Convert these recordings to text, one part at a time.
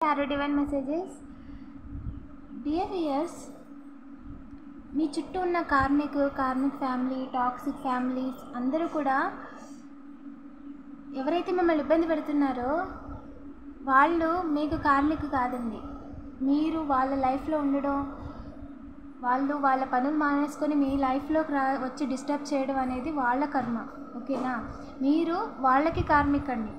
Tarot Divine Messages. Dear viewers, మీ చుట్టూ ఉన్న karmic family, toxic families అందరూ కూడా ఎవరైతే మిమ్మల్ని ఇబ్బంది పెడుతున్నారో వాళ్ళు మీకు కార్మిక్ కాదండి. మీరు వాళ్ళ లైఫ్లో ఉండడం, వాళ్ళు వాళ్ళ పనులు మానేసుకొని మీ లైఫ్లోకి వచ్చి డిస్టర్బ్ చేయడం అనేది వాళ్ళ కర్మ. ఓకేనా? మీరు వాళ్ళకి కార్మిక్ అండి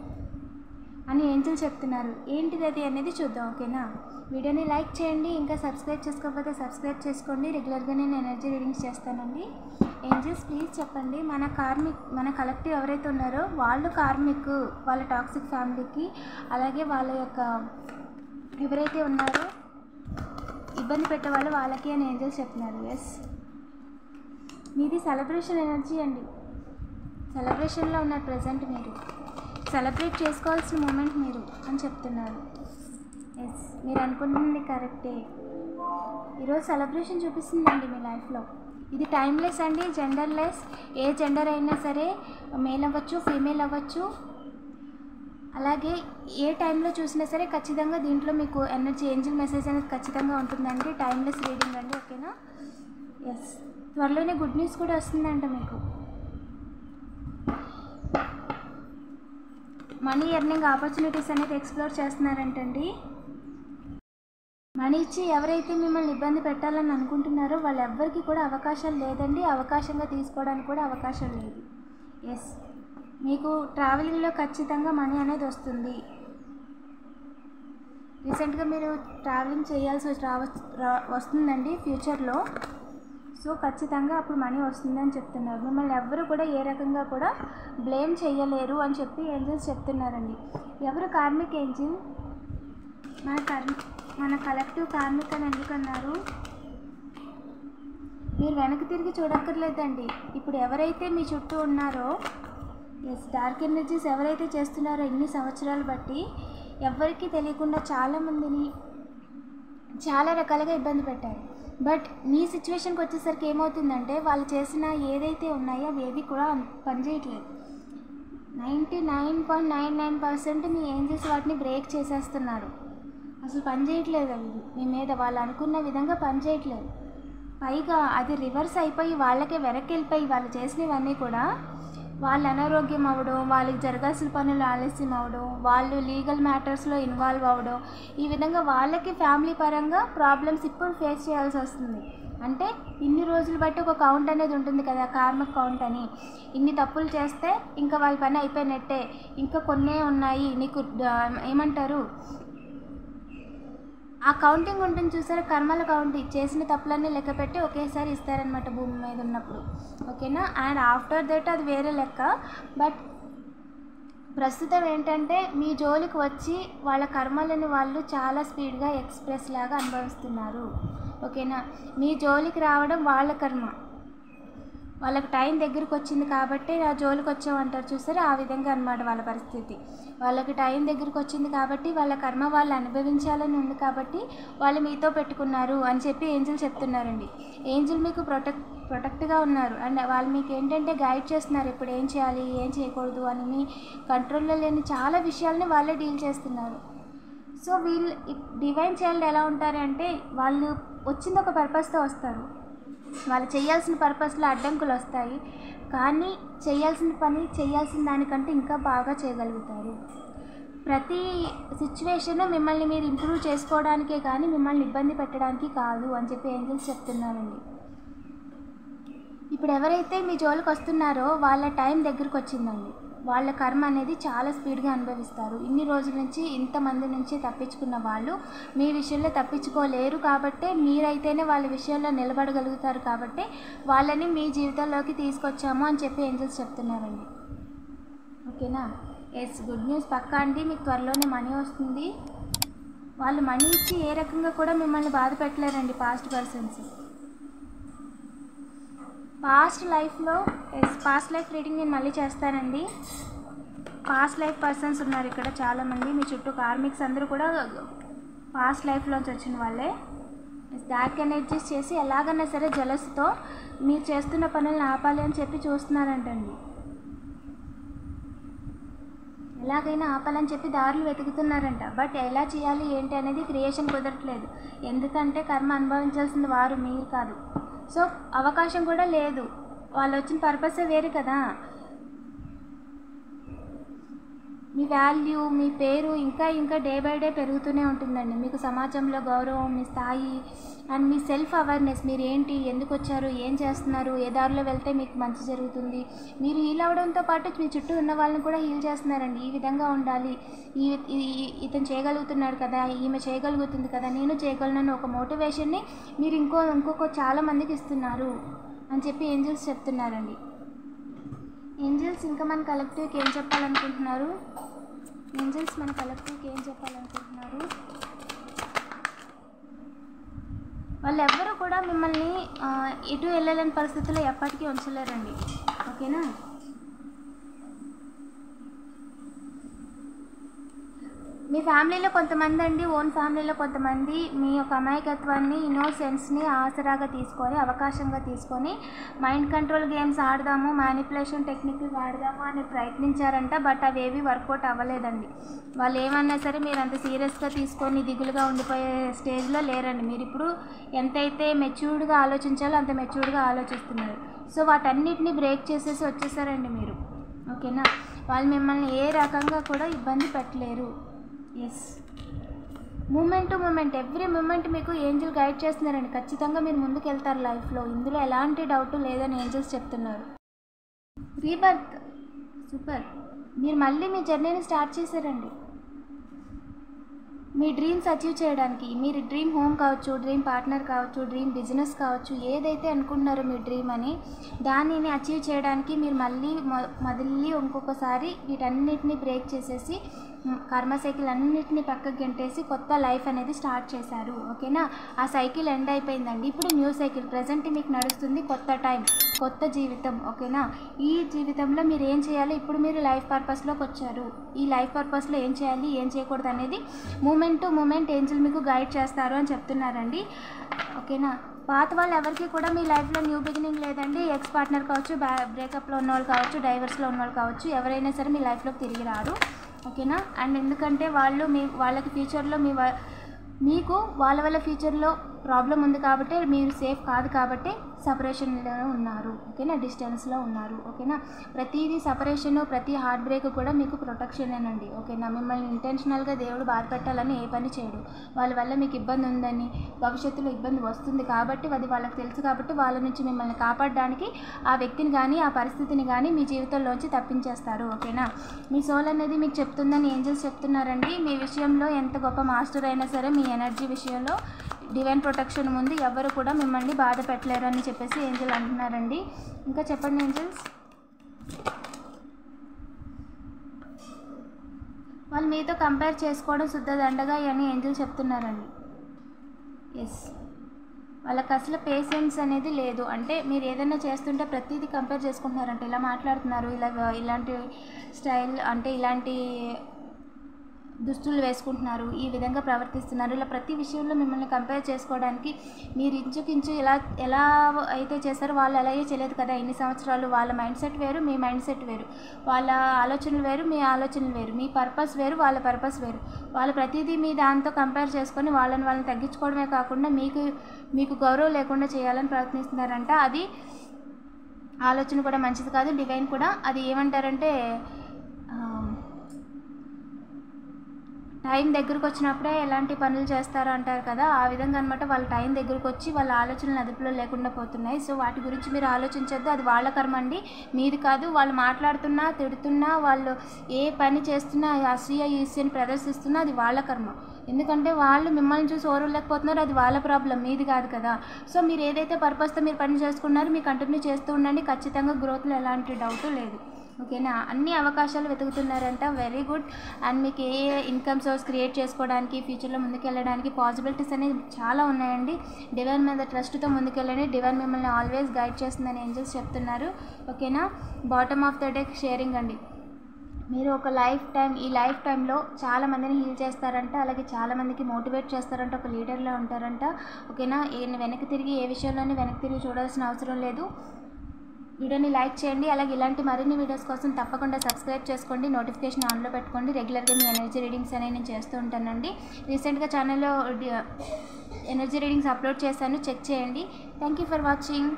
అని ఏంజల్ చెప్తున్నారు. ఏంటిది అది అనేది చూద్దాం. ఓకేనా? వీడియోని లైక్ చేయండి. ఇంకా సబ్స్క్రైబ్ చేసుకోకపోతే సబ్స్క్రైబ్ చేసుకోండి. రెగ్యులర్గా నేను ఎనర్జీ రీడింగ్స్ చేస్తానండి. ఏంజల్స్ ప్లీజ్ చెప్పండి, మన కలెక్టివ్ ఎవరైతే ఉన్నారో వాళ్ళు కార్మిక్, వాళ్ళ టాక్సిక్ ఫ్యామిలీకి, అలాగే వాళ్ళ యొక్క ఎవరైతే ఉన్నారో ఇబ్బంది పెట్టేవాళ్ళు వాళ్ళకి అని ఏంజల్స్ చెప్తున్నారు. ఎస్, మీది సెలబ్రేషన్ ఎనర్జీ అండి. సెలబ్రేషన్లో ఉన్నారు ప్రజెంట్. మీరు సెలబ్రేట్ చేసుకోవాల్సిన మూమెంట్ మీరు అని చెప్తున్నారు. ఎస్, మీరు అనుకుంటుంది కరెక్టే. ఈరోజు సెలబ్రేషన్ చూపిస్తుందండి మీ లైఫ్లో. ఇది టైమ్లెస్ అండి, జెండర్లెస్. ఏ జెండర్ అయినా సరే, మేల్ అవ్వచ్చు, ఫీమేల్ అవ్వచ్చు. అలాగే ఏ టైంలో చూసినా సరే ఖచ్చితంగా దీంట్లో మీకు ఎనర్జీ ఏంజల్ మెసేజ్ అనేది ఖచ్చితంగా ఉంటుందండి. టైమ్లెస్ రీడింగ్ అండి. ఓకేనా? ఎస్, త్వరలోనే గుడ్ న్యూస్ కూడా వస్తుందంట మీకు. మనీ ఎర్నింగ్ ఆపర్చునిటీస్ అనేది ఎక్స్ప్లోర్ చేస్తున్నారంటండి. మనీ ఇచ్చి ఎవరైతే మిమ్మల్ని ఇబ్బంది పెట్టాలని అనుకుంటున్నారో వాళ్ళెవ్వరికి కూడా అవకాశం లేదండి. అవకాశంగా తీసుకోవడానికి కూడా అవకాశం లేదు. ఎస్, మీకు ట్రావెలింగ్లో ఖచ్చితంగా మనీ అనేది వస్తుంది. రీసెంట్గా మీరు ట్రావెలింగ్ చేయాల్సి వస్తుందండి ఫ్యూచర్లో. సో ఖచ్చితంగా అప్పుడు మనీ వస్తుందని చెప్తున్నారు. మిమ్మల్ని ఎవ్వరు కూడా ఏ రకంగా కూడా బ్లేమ్ చేయలేరు అని చెప్పి ఏంజల్స్ చెప్తున్నారండి. ఎవరు కార్మిక్ ఏంజిల్? మన కలెక్టివ్ కార్మిక్ అని ఎందుకన్నారు? మీరు వెనక్కి తిరిగి చూడక్కర్లేదండి. ఇప్పుడు ఎవరైతే మీ చుట్టూ ఉన్నారో, ఎస్, డార్క్ ఎనర్జీస్ ఎవరైతే చేస్తున్నారో ఇన్ని సంవత్సరాలు బట్టి ఎవరికీ తెలియకుండా చాలామందిని చాలా రకాలుగా ఇబ్బంది పెట్టారు. బట్ మీ సిచ్యువేషన్కి వచ్చేసరికి ఏమవుతుందంటే వాళ్ళు చేసిన ఏదైతే ఉన్నాయో అవి ఏవి కూడా పనిచేయట్లేదు. 99.99% మీ ఏంజల్స్ వాటిని బ్రేక్ చేసేస్తున్నారు. అసలు పనిచేయట్లేదు అవి మీ మీద. వాళ్ళు అనుకున్న విధంగా పనిచేయట్లేదు. పైగా అది రివర్స్ అయిపోయి వాళ్ళకే వెనక్కి వెళ్ళిపోయి వాళ్ళు చేసినవన్నీ కూడా వాళ్ళు అనారోగ్యం అవ్వడం, వాళ్ళకి జరగాల్సిన పనులు ఆలస్యం అవ్వడం, వాళ్ళు లీగల్ మ్యాటర్స్లో ఇన్వాల్వ్ అవ్వడం, ఈ విధంగా వాళ్ళకి ఫ్యామిలీ పరంగా ప్రాబ్లమ్స్ ఇప్పుడు ఫేస్ చేయాల్సి వస్తుంది. అంటే ఇన్ని రోజులు బట్టి ఒక కౌంట్ అనేది ఉంటుంది కదా, కార్మిక్ కౌంట్ అని. ఇన్ని తప్పులు చేస్తే ఇంకా వాళ్ళ పని అయిపోయినట్టే, ఇంకా కొన్నే ఉన్నాయి, నీకు ఏమంటారు ఆ కౌంటింగ్ ఉంటుంది చూసారా, కర్మల కౌంటింగ్. చేసిన తప్పులన్నీ లెక్క పెట్టి ఒకేసారి ఇస్తారనమాట భూమి మీద ఉన్నప్పుడు. ఓకేనా? అండ్ ఆఫ్టర్ దట్ అది వేరే లెక్క. బట్ ప్రస్తుతం ఏంటంటే మీ జోలికి వచ్చి వాళ్ళ కర్మలను వాళ్ళు చాలా స్పీడ్గా ఎక్స్ప్రెస్ లాగా అనుభవిస్తున్నారు. ఓకేనా? మీ జోలికి రావడం వాళ్ళ కర్మ. వాళ్ళకి టైం దగ్గరికి వచ్చింది కాబట్టి ఆ జోలికి వచ్చామంటారు చూసారా, ఆ విధంగా అన్నమాట వాళ్ళ పరిస్థితి. వాళ్ళకి టైం దగ్గరికి వచ్చింది కాబట్టి వాళ్ళ కర్మ వాళ్ళు అనుభవించాలని ఉంది కాబట్టి వాళ్ళు మీతో పెట్టుకున్నారు అని చెప్పి ఏంజల్ చెప్తున్నారండి. ఏంజల్ మీకు ప్రొటెక్ట్గా ఉన్నారు. అండ్ వాళ్ళు మీకు ఏంటంటే గైడ్ చేస్తున్నారు, ఇప్పుడు ఏం చేయాలి, ఏం చేయకూడదు అని. మీ కంట్రోల్లో లేని చాలా విషయాలని వాళ్ళే డీల్ చేస్తున్నారు. సో వీళ్ళు డివైన్ చైల్డ్ ఎలా ఉంటారంటే వాళ్ళు వచ్చింది ఒక పర్పస్తో వస్తారు. వాళ్ళు చేయాల్సిన పర్పస్లో అడ్డంకులు వస్తాయి, కానీ చేయాల్సిన దానికంటే ఇంకా బాగా చేయగలుగుతారు. ప్రతి సిచ్యువేషను మిమ్మల్ని మీరు ఇంప్రూవ్ చేసుకోవడానికే కానీ మిమ్మల్ని ఇబ్బంది పెట్టడానికి కాదు అని చెప్పి ఏంజల్స్ చెప్తున్నారండి. ఇప్పుడు ఎవరైతే మీ జోలికి వస్తున్నారో వాళ్ళ టైం దగ్గరకు వచ్చిందండి. వాళ్ళ కర్మ అనేది చాలా స్పీడ్గా అనుభవిస్తారు. ఇన్ని రోజుల నుంచి ఇంతమంది నుంచి తప్పించుకున్న వాళ్ళు మీ విషయంలో తప్పించుకోలేరు కాబట్టే మీరైతేనే వాళ్ళ విషయంలో నిలబడగలుగుతారు. కాబట్టి వాళ్ళని మీ జీవితంలోకి తీసుకొచ్చాము అని చెప్పి ఏంజల్స్ చెప్తున్నారండి. ఓకేనా? ఎస్, గుడ్ న్యూస్ పక్కా అండి. మీకు త్వరలోనే మనీ వస్తుంది. వాళ్ళు మనీ ఇచ్చి ఏ రకంగా కూడా మిమ్మల్ని బాధ పెట్టలేరండి past persons. Past life reading నేను మళ్ళీ చేస్తానండి. పాస్ట్ లైఫ్ పర్సన్స్ ఉన్నారు ఇక్కడ చాలామంది. మీ చుట్టూ కార్మిక్స్ అందరూ కూడా పాస్ట్ లైఫ్లోంచి వచ్చిన వాళ్ళే. డార్క్ ఎనర్జీస్ చేసి ఎలాగైనా సరే జలస్తో మీరు చేస్తున్న పనులను ఆపాలి అని చెప్పి చూస్తున్నారంటండి. ఎలాగైనా ఆపాలని చెప్పి దారులు వెతుకుతున్నారంట. బట్ ఎలా చేయాలి ఏంటి అనేది క్రియేషన్ కుదరట్లేదు. ఎందుకంటే కర్మ అనుభవించాల్సింది వారు, మీరు కాదు. సో అవకాశం కూడా లేదు. వాళ్ళు వచ్చిన పర్పసే వేరు కదా. మీ వాల్యూ, మీ పేరు ఇంకా ఇంకా డే బై డే పెరుగుతూనే ఉంటుందండి. మీకు సమాజంలో గౌరవం, మీ స్థాయి అండ్ మీ సెల్ఫ్ అవేర్నెస్, మీరు ఏంటి, ఎందుకు వచ్చారు, ఏం చేస్తున్నారు, ఏ దారిలో వెళ్తే మీకు మంచి జరుగుతుంది. మీరు హీల్ అవ్వడంతో పాటు మీ చుట్టూ ఉన్న వాళ్ళని కూడా హీల్ చేస్తున్నారండి. ఈ విధంగా ఉండాలి, ఇతను చేయగలుగుతున్నాడు కదా, ఈమె చేయగలుగుతుంది కదా, నేను చేయగలను ఒక మోటివేషన్ని మీరు ఇంకొక చాలా మందికి ఇస్తున్నారు అని చెప్పి ఏంజల్స్ చెప్తున్నారండి. ఏంజల్స్ ఇంకా మన కలెక్టివ్కి ఏం చెప్పాలనుకుంటున్నారు? ఏంజల్స్ మన కలెక్టివ్కి ఏం చెప్పాలనుకుంటున్నారు? వాళ్ళు ఎవ్వరూ కూడా మిమ్మల్ని ఎటు వెళ్ళలేని పరిస్థితుల్లో ఎప్పటికీ ఉంచలేరండి. ఓకేనా? మీ ఫ్యామిలీలో కొంతమంది అండి, ఓన్ ఫ్యామిలీలో కొంతమంది మీ యొక్క అమాయకత్వాన్ని, ఇన్నోసెన్స్ని ఆసరాగా తీసుకొని, అవకాశంగా తీసుకొని మైండ్ కంట్రోల్ గేమ్స్ ఆడదాము, మ్యానిపులేషన్ టెక్నిక్లు వాడదాము అని ప్రయత్నించారంట. బట్ అవేవి వర్కౌట్ అవ్వలేదండి. వాళ్ళు ఏమన్నా సరే మీరు అంత సీరియస్గా తీసుకొని దిగులుగా ఉండిపోయే స్టేజ్లో లేరండి. మీరు ఇప్పుడు ఎంతైతే మెచ్యూర్డ్గా ఆలోచించాలో అంత మెచ్యూర్డ్గా ఆలోచిస్తున్నారు. సో వాటన్నిటిని బ్రేక్ చేసేసి వచ్చేసారండి మీరు. ఓకేనా? వాళ్ళు మిమ్మల్ని ఏ రకంగా కూడా ఇబ్బంది పెట్టలేరు. Yes, moment to moment, every moment మీకు ఏంజల్ గైడ్ చేస్తున్నారండి. ఖచ్చితంగా మీరు ముందుకు వెళ్తారు లైఫ్లో. ఇందులో ఎలాంటి డౌట్ లేదని ఏంజల్స్ చెప్తున్నారు. Rebirth, super. మీరు మళ్ళీ మీ జర్నీని స్టార్ట్ చేశారండి. మీ డ్రీమ్స్ అచీవ్ చేయడానికి, మీరు డ్రీమ్ హోమ్ కావచ్చు, డ్రీమ్ పార్ట్నర్ కావచ్చు, డ్రీమ్ బిజినెస్ కావచ్చు, ఏదైతే అనుకుంటున్నారో మీ డ్రీమ్ అని, దానిని అచీవ్ చేయడానికి మీరు మళ్ళీ ఇంకొకసారి వీటన్నిటిని బ్రేక్ చేసేసి కర్మ సైకిల్ అన్నిటిని పక్కకు గెంటేసి కొత్త లైఫ్ అనేది స్టార్ట్ చేశారు. ఓకేనా? ఆ సైకిల్ ఎండ్ అయిపోయిందండి. ఇప్పుడు న్యూ సైకిల్ ప్రజెంట్ మీకు నడుస్తుంది. కొత్త టైం, కొత్త జీవితం. ఓకేనా? ఈ జీవితంలో మీరు ఏం చేయాలి, ఇప్పుడు మీరు లైఫ్ పర్పస్లోకి వచ్చారు. ఈ లైఫ్ పర్పస్లో ఏం చేయాలి, ఏం చేయకూడదు అనేది మూమెంట్ టు మూమెంట్ ఏంజల్ మీకు గైడ్ చేస్తారు అని చెప్తున్నారండి. ఓకేనా? పాత వాళ్ళు ఎవరికి కూడా మీ లైఫ్లో న్యూ బిగినింగ్ లేదండి. ఎక్స్ పార్ట్నర్ కావచ్చు, బ్రేకప్లో ఉన్నవాళ్ళు కావచ్చు, డైవర్స్లో ఉన్నవాళ్ళు కావచ్చు, ఎవరైనా సరే మీ లైఫ్లోకి తిరిగి రారు. ఓకేనా? అండ్ ఎందుకంటే వాళ్ళకి ఫ్యూచర్లో మీకు వాళ్ళ వల్ల ఫ్యూచర్లో ప్రాబ్లం ఉంది కాబట్టి, మీరు సేఫ్ కాదు కాబట్టి సపరేషన్లో ఉన్నారు. ఓకేనా? డిస్టెన్స్లో ఉన్నారు. ఓకేనా? ప్రతిదీ సపరేషన్, ప్రతి హార్ట్ బ్రేక్ కూడా మీకు ప్రొటెక్షనేనండి. ఓకేనా? మిమ్మల్ని ఇంటెన్షనల్గా దేవుడు బాధ పెట్టాలని ఏ పని చేయడు. వాళ్ళ వల్ల మీకు ఇబ్బంది ఉందని, భవిష్యత్తులో ఇబ్బంది వస్తుంది కాబట్టి, అది వాళ్ళకి తెలుసు కాబట్టి వాళ్ళ నుంచి మిమ్మల్ని కాపాడడానికి ఆ వ్యక్తిని కానీ ఆ పరిస్థితిని కానీ మీ జీవితంలోంచి తప్పించేస్తారు. ఓకేనా? మీ సోల్ అనేది మీకు చెప్తుందని ఏంజల్స్ చెప్తున్నారండి. మీ విషయంలో ఎంత గొప్ప మాస్టర్ అయినా సరే మీ ఎనర్జీ విషయంలో డివైన్ ప్రొటెక్షన్ ముందు ఎవరు కూడా మిమ్మల్ని బాధ పెట్టలేరు అని చెప్పేసి ఏంజల్ అంటున్నారండి. ఇంకా చెప్పండి ఏంజల్స్. వాళ్ళు మీతో కంపేర్ చేసుకోవడం శుద్ధ దండగా అని ఏంజల్ చెప్తున్నారండి. ఎస్, వాళ్ళకి అసలు పేషెన్స్ అనేది లేదు. అంటే మీరు ఏదైనా చేస్తుంటే ప్రతిదీ కంపేర్ చేసుకుంటున్నారంటే, ఇలా మాట్లాడుతున్నారు, ఇలాంటి స్టైల్ అంటే ఇలాంటి దుస్తులు వేసుకుంటున్నారు, ఈ విధంగా ప్రవర్తిస్తున్నారు, ఇలా ప్రతి విషయంలో మిమ్మల్ని కంపేర్ చేసుకోవడానికి మీరు ఇంచుకించు ఎలా అయితే చేస్తారో వాళ్ళు అలాగే చేయలేదు కదా ఇన్ని సంవత్సరాలు. వాళ్ళ మైండ్ సెట్ వేరు, మీ మైండ్ సెట్ వేరు. వాళ్ళ ఆలోచనలు వేరు, మీ ఆలోచనలు వేరు. మీ పర్పస్ వేరు, వాళ్ళ పర్పస్ వేరు. వాళ్ళు ప్రతిదీ మీ దాంతో కంపేర్ చేసుకొని వాళ్ళని తగ్గించుకోవడమే కాకుండా మీకు గౌరవం లేకుండా చేయాలని ప్రయత్నిస్తున్నారంట. అది ఆలోచన కూడా మంచిది కాదు. డివైన్ కూడా అది ఏమంటారంటే, టైం దగ్గరకు వచ్చినప్పుడే ఎలాంటి పనులు చేస్తారో అంటారు కదా, ఆ విధంగా అనమాట. వాళ్ళ టైం దగ్గరకు వచ్చి వాళ్ళ ఆలోచనలు అదుపులో లేకుండా పోతున్నాయి. సో వాటి గురించి మీరు ఆలోచించొద్దు. అది వాళ్ళ కర్మ అండి, మీది కాదు. వాళ్ళు మాట్లాడుతున్నా, తిడుతున్నా, వాళ్ళు ఏ పని చేస్తున్నా, అసూయ ఈర్ష్యని ప్రదర్శిస్తున్నా అది వాళ్ళ కర్మ. ఎందుకంటే వాళ్ళు మిమ్మల్ని చూసి ఓర్వలేకపోతున్నారు, అది వాళ్ళ ప్రాబ్లం, మీది కాదు కదా. సో మీరు ఏదైతే పర్పస్తో మీరు పని చేసుకున్నారో మీరు కంటిన్యూ చేస్తూ ఉండండి. ఖచ్చితంగా గ్రోత్లో ఎలాంటి డౌట్ లేదు. ఓకేనా? అన్ని అవకాశాలు వెతుకుతున్నారంట. Very good. అండ్ మీకు ఏ ఇన్కమ్ సోర్స్ క్రియేట్ చేసుకోవడానికి, ఫ్యూచర్లో ముందుకెళ్ళడానికి పాసిబిలిటీస్ అనేవి చాలా ఉన్నాయండి. డివైన్ మీద ట్రస్ట్తో ముందుకెళ్ళండి. డివైన్ మిమ్మల్ని ఆల్వేస్ గైడ్ చేస్తుందని ఏంజల్స్ చెప్తున్నారు. ఓకేనా? Bottom of the day sharing అండి. మీరు ఒక ఈ లైఫ్ టైంలో చాలామందిని హీల్ చేస్తారంట, అలాగే చాలామందికి మోటివేట్ చేస్తారంట, ఒక లీడర్లా ఉంటారంట. ఓకేనా? వెనక్కి తిరిగి ఏ విషయంలోనే వెనక్కి తిరిగి చూడాల్సిన అవసరం లేదు. వీడియోని లైక్ చేయండి. అలాగే ఇలాంటి మరిన్ని వీడియోస్ కోసం తప్పకుండా సబ్స్క్రైబ్ చేసుకోండి, నోటిఫికేషన్ ఆన్లో పెట్టుకోండి. రెగ్యులర్గా మీ ఎనర్జీ రీడింగ్స్ అనేవి నేను చేస్తూ ఉంటానండి. రీసెంట్గా ఛానల్లో ఎనర్జీ రీడింగ్స్ అప్లోడ్ చేశాను, చెక్ చేయండి. Thank you for watching.